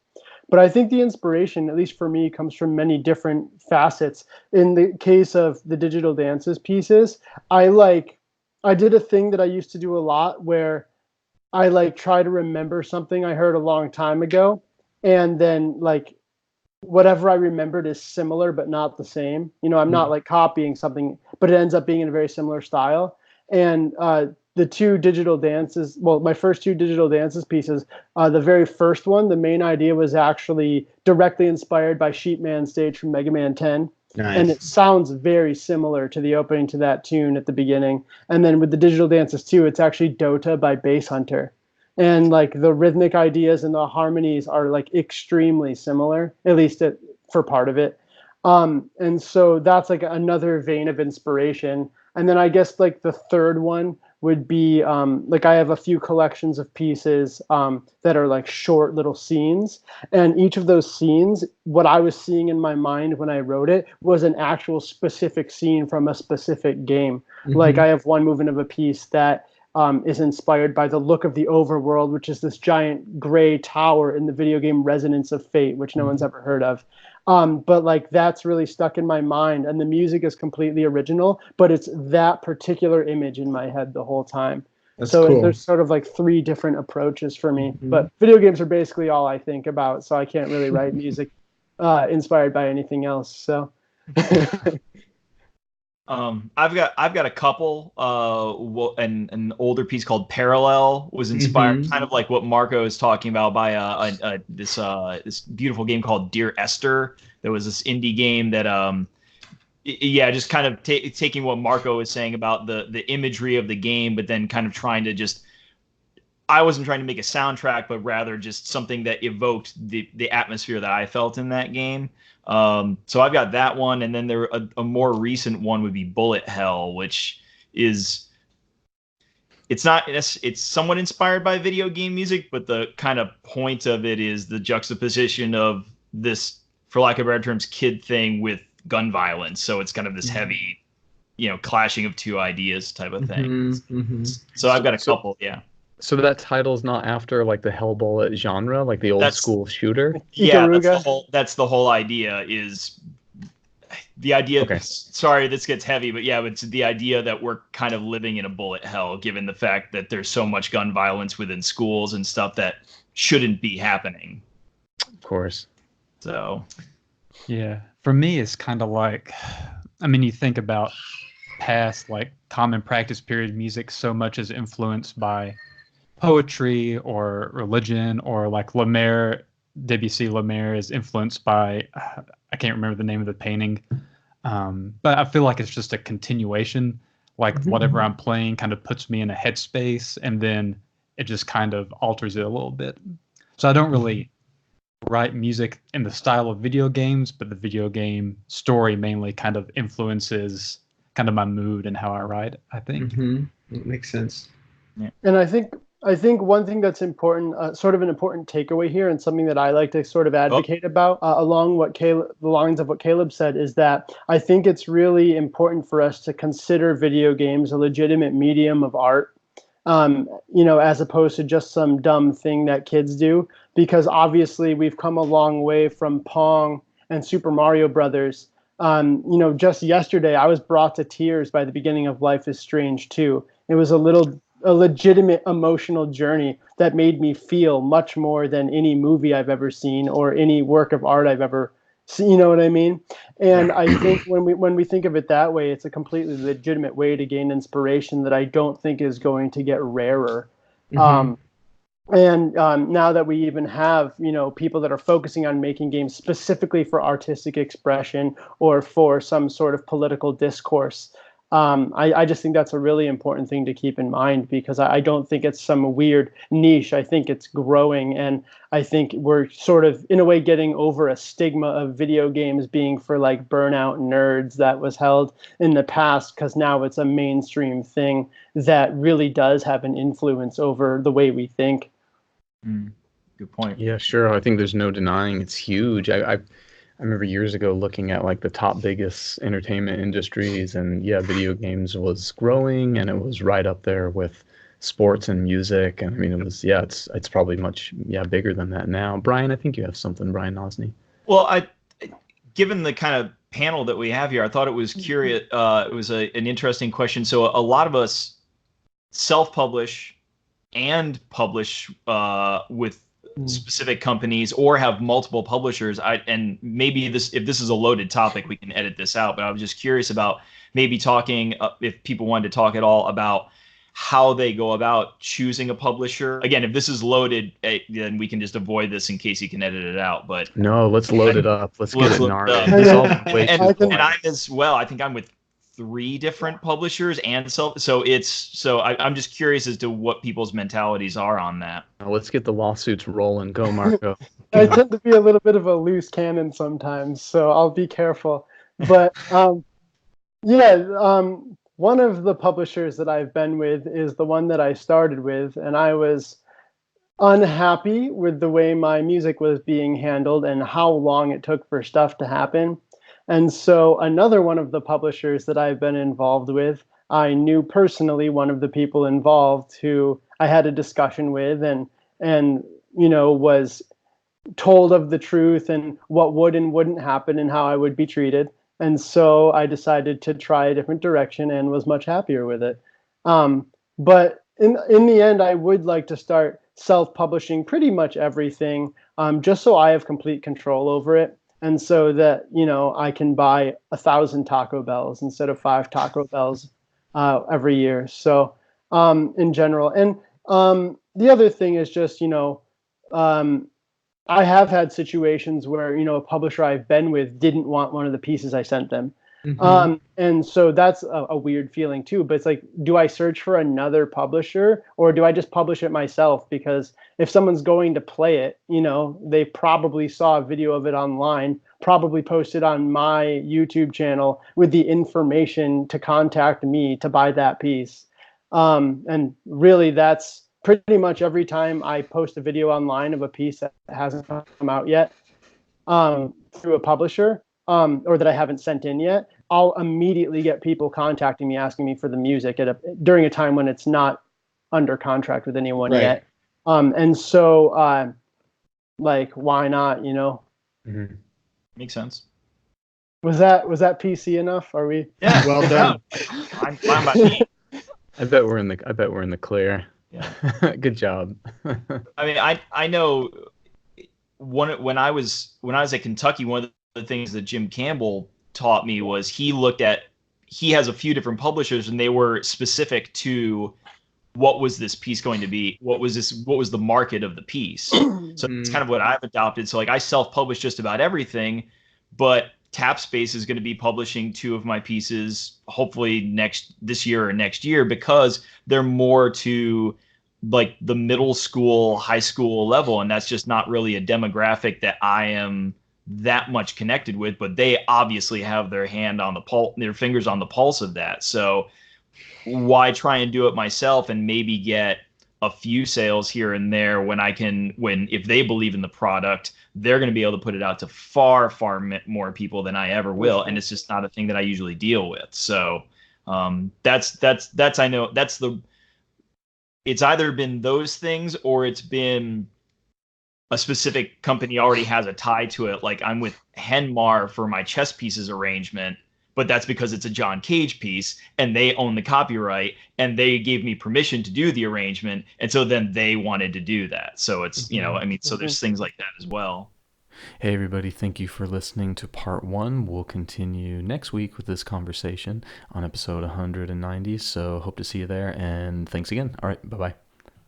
But I think the inspiration, at least for me, comes from many different facets. In the case of the digital dances pieces, I did a thing that I used to do a lot where I like try to remember something I heard a long time ago, and then like whatever I remembered is similar but not the same. You know, I'm not like copying something, but it ends up being in a very similar style. And the two digital dances, well, my first two digital dances pieces, the very first one, the main idea was actually directly inspired by Sheepman Stage from Mega Man 10. Nice. And it sounds very similar to the opening to that tune at the beginning. And then with the digital dances too, it's actually Dota by Bass Hunter. And like the rhythmic ideas and the harmonies are like extremely similar, at least for part of it. And so that's like another vein of inspiration. And then I guess like the third one would be like I have a few collections of pieces that are like short little scenes, and each of those scenes, what I was seeing in my mind when I wrote it was an actual specific scene from a specific game. Like I have one movement of a piece that is inspired by the look of the overworld, which is this giant gray tower in the video game Resonance of Fate, which no one's ever heard of. But like that's really stuck in my mind, and the music is completely original, but it's that particular image in my head the whole time. That's so cool. There's sort of like three different approaches for me, but video games are basically all I think about, so I can't really write music inspired by anything else. So I've got a couple. An older piece called Parallel was inspired, kind of like what Marco is talking about, by this beautiful game called Dear Esther. There was this indie game that just kind of taking what Marco was saying about the imagery of the game, but then kind of trying to just. I wasn't trying to make a soundtrack, but rather just something that evoked the atmosphere that I felt in that game. So I've got that one, and then a more recent one would be Bullet Hell, which is it's somewhat inspired by video game music, but the kind of point of it is the juxtaposition of this, for lack of better terms, kid thing with gun violence. So it's kind of this heavy, clashing of two ideas type of thing. So I've got a couple, yeah. So that title's not after like the Hell Bullet genre, like the old school shooter? Yeah, that's the whole idea, is the idea. Okay. Sorry, this gets heavy, but yeah, it's the idea that we're kind of living in a bullet hell, given the fact that there's so much gun violence within schools and stuff that shouldn't be happening. Of course. So, yeah, for me, it's kind of like, I mean, you think about past like common practice period music, so much is influenced by poetry or religion, or like Debussy Lemaire is influenced by, I can't remember the name of the painting, but I feel like it's just a continuation, like whatever I'm playing kind of puts me in a headspace, and then it just kind of alters it a little bit. So I don't really write music in the style of video games, but the video game story mainly kind of influences kind of my mood and how I write, I think. That makes sense. Yeah. And I think one thing that's important, sort of an important takeaway here, and something that I like to sort of advocate about, along the lines of what Caleb said, is that I think it's really important for us to consider video games a legitimate medium of art, as opposed to just some dumb thing that kids do. Because obviously we've come a long way from Pong and Super Mario Brothers. Just yesterday I was brought to tears by the beginning of Life is Strange 2. It was a legitimate emotional journey that made me feel much more than any movie I've ever seen or any work of art I've ever So, you know what I mean? And I think when we think of it that way, it's a completely legitimate way to gain inspiration that I don't think is going to get rarer. And now that we even have, people that are focusing on making games specifically for artistic expression or for some sort of political discourse, I just think that's a really important thing to keep in mind, because I don't think it's some weird niche. I think it's growing, and I think we're sort of, in a way, getting over a stigma of video games being for like burnout nerds that was held in the past, because now it's a mainstream thing that really does have an influence over the way we think. Good point. Yeah, sure. I think there's no denying it's huge. I remember years ago looking at like the top biggest entertainment industries, and yeah, video games was growing, and it was right up there with sports and music. And I mean, it's probably much bigger than that now. Brian, I think you have something, Brian Nozny. Well, given the kind of panel that we have here, I thought it was curious. It was an interesting question. So a lot of us self-publish and publish with specific companies or have multiple publishers. And maybe if this is a loaded topic, we can edit this out, but I was just curious about maybe talking, if people wanted to talk at all, about how they go about choosing a publisher. Again, if this is loaded, then we can just avoid this in case you can edit it out. But no, let's load it up. Let's get it gnarly. And I'm as well. I think I'm with 3 different publishers, and so I'm just curious as to what people's mentalities are on that. Now let's get the lawsuits rolling. Go, Marco. I tend to be a little bit of a loose cannon sometimes, so I'll be careful. But one of the publishers that I've been with is the one that I started with, and I was unhappy with the way my music was being handled and how long it took for stuff to happen. And so another one of the publishers that I've been involved with, I knew personally one of the people involved who I had a discussion with and was told of the truth and what would and wouldn't happen and how I would be treated. And so I decided to try a different direction and was much happier with it. But in the end, I would like to start self-publishing pretty much everything, just so I have complete control over it. And so that, I can buy 1,000 Taco Bells instead of 5 Taco Bells every year. So in general. And the other thing is just, I have had situations where, a publisher I've been with didn't want one of the pieces I sent them. And so that's a weird feeling too. But it's like, do I search for another publisher or do I just publish it myself? Because if someone's going to play it, they probably saw a video of it online, probably posted on my YouTube channel with the information to contact me to buy that piece. And really, that's pretty much every time I post a video online of a piece that hasn't come out yet through a publisher or that I haven't sent in yet, I'll immediately get people contacting me, asking me for the music during a time when it's not under contract with anyone yet. And so, why not, Makes sense. Was that PC enough? Are we? Yeah. Well done. I'm fine by me. I bet we're in the clear. Yeah. Good job. I mean, I know when I was at Kentucky, one of the things that Jim Campbell taught me was he has a few different publishers, and they were specific to what was this piece going to be? What was the market of the piece? So it's kind of what I've adopted. So like I self-publish just about everything, but TapSpace is going to be publishing 2 of my pieces, hopefully this year or next year, because they're more to like the middle school, high school level. And that's just not really a demographic that I am that much connected with, but they obviously have their fingers on the pulse of that. So why try and do it myself and maybe get a few sales here and there when if they believe in the product, they're going to be able to put it out to far, far more people than I ever will. And it's just not a thing that I usually deal with. So it's either been those things or it's been a specific company already has a tie to it. Like I'm with Henmar for my chess pieces arrangement, but that's because it's a John Cage piece and they own the copyright and they gave me permission to do the arrangement. And so then they wanted to do that. So it's, so there's things like that as well. Hey, everybody. Thank you for listening to part 1. We'll continue next week with this conversation on episode 190. So hope to see you there. And thanks again. All right. Bye-bye.